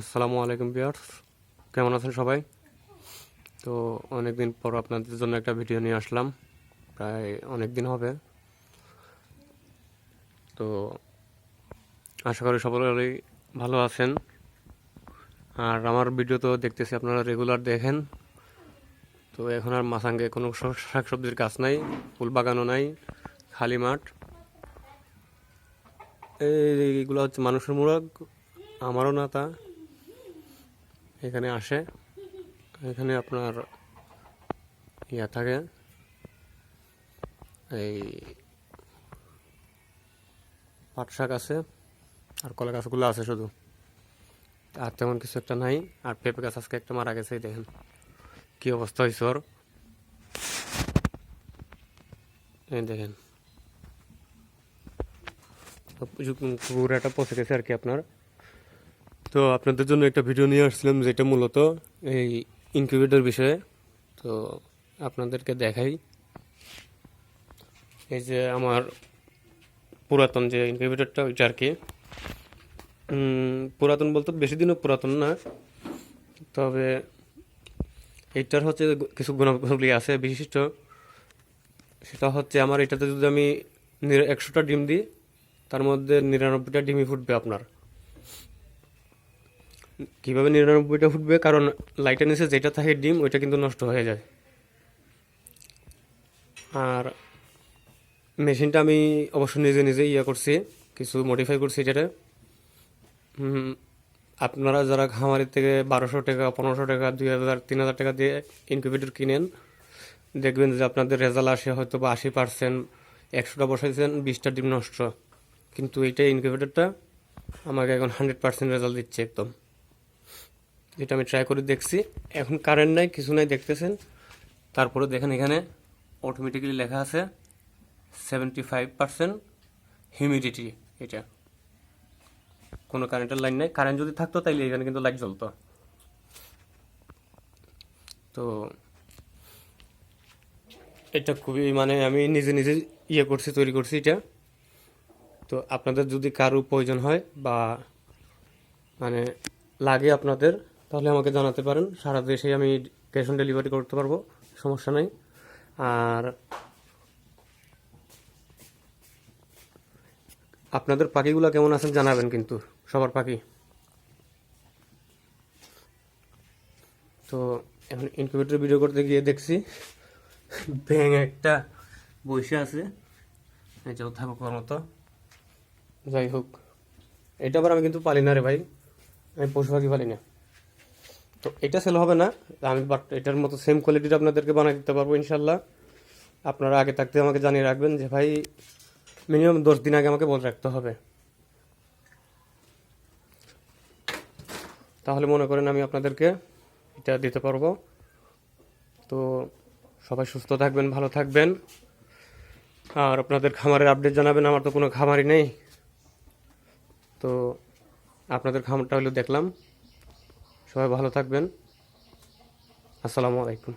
আসসালামু আলাইকুম ভিউয়ার্স, কেমন আছেন সবাই? তো অনেক দিন পর আপনাদের জন্য একটা ভিডিও নিয়ে আসলাম, প্রায় অনেক দিন হবে। তো আশা করি সকলেই ভালো আছেন। আর আমার ভিডিও তো দেখতেছি আপনারা রেগুলার দেখেন। তো এখন আর মাসাঙ্গে কোনো শাকসবজির গাছ নাই, ফুল বাগানও নাই, খালি মাঠ। এইগুলো হচ্ছে মানুষের মুরাগ, আমারও না তা। এখানে আসে, এখানে আপনার ইয়া থাকে, এই পাট শাক আছে আর কলা গাছগুলো আছে শুধু, আর তেমন কিছু একটা নাই। আর পেঁপে গাছ আজকে একটা মারা গেছে, এই দেখেন কি অবস্থা হয়েছে ওর। এই দেখেন পুরাটা পচে গেছে আর কি আপনার। তো আপনাদের জন্য একটা ভিডিও নিয়ে আসছিলাম, যেটা মূলত এই ইনকিউবেটর বিষয়ে। তো আপনাদেরকে দেখাই, এই যে আমার পুরাতন যে ইনকিউবেটরটা, ওইটা আর কি। পুরাতন বলতে বেশি দিনও পুরাতন না, তবে এইটার হচ্ছে কিছু গুণাবলী আছে বিশিষ্ট। সেটা হচ্ছে, আমার এটাতে যদি আমি 100টা ডিম দিই, তার মধ্যে 99টা ডিমই ফুটবে আপনার। কীভাবে 99টা ফুটবে? কারণ লাইটের নিচে যেটা থাকে ডিম, ওইটা কিন্তু নষ্ট হয়ে যায়। আর মেশিনটা আমি অবশ্য নিজে নিজে করছি, কিছু মডিফাই করছি এটাতে। আপনারা যারা খামারের থেকে 1200 টাকা, 1500 টাকা, 2000, 3000 টাকা দিয়ে ইনকিউবেটর কিনেন, দেখবেন যে আপনাদের রেজাল্ট আসে হয়তো বা 80%। 100টা বসাইছেন, 20টা ডিম নষ্ট। কিন্তু এইটা ইনকিউবেটরটা আমাকে এখন 100% রেজাল্ট দিচ্ছে একদম। যেটা আমি ট্রাই করে দেখছি। এখন কারেন্ট নাই, কিছু নাই, দেখতেছেন। তারপরে দেখেন এখানে অটোমেটিক্যালি লেখা আছে 75% হিউমিডিটি। এটা কোনো কারেন্টের লাইন নাই। কারেন্ট যদি থাকতো তাইলে এখানে কিন্তু লাইট জ্বলতো। তো এটা খুবই, মানে আমি নিজে নিজে করছি, তৈরি করছি এটা। তো আপনাদের যদি কারো প্রয়োজন হয় বা মানে লাগে আপনাদের, তাহলে আমাকে জানাতে পারেন। সারা দেশে আমি ক্যাশ অন ডেলিভারি করতে পারবো, সমস্যা নেই। আর আপনাদের পাখিগুলো কেমন আছেন জানাবেন কিন্তু, সবার পাখি। তো এখন ইনকিউবেটর ভিডিও করতে গিয়ে দেখছি ব্যাঙ একটা বসে আছে, এই যে থাকুক মতো। যাই হোক, এটা আবার আমি কিন্তু পালি না রে ভাই, আমি পশু পাখি পালি না। তো এটা সেল হবে না আমি, বাট এটার মতো সেম কোয়ালিটির আপনাদেরকে বানিয়ে দিতে পারবো ইনশাল্লাহ। আপনারা আগে থাকতে আমাকে জানিয়ে রাখবেন যে ভাই মিনিমাম 10 দিন আগে আমাকে বলে রাখতে হবে, তাহলে মনে করেন আমি আপনাদেরকে এটা দিতে পারবো। তো সবাই সুস্থ থাকবেন, ভালো থাকবেন। আর আপনাদের খামারের আপডেট জানাবেন। আমার তো কোনো খামারই নেই, তো আপনাদের খামারটা হলেও দেখলাম। সবাই ভালো থাকবেন। আসসালামু আলাইকুম।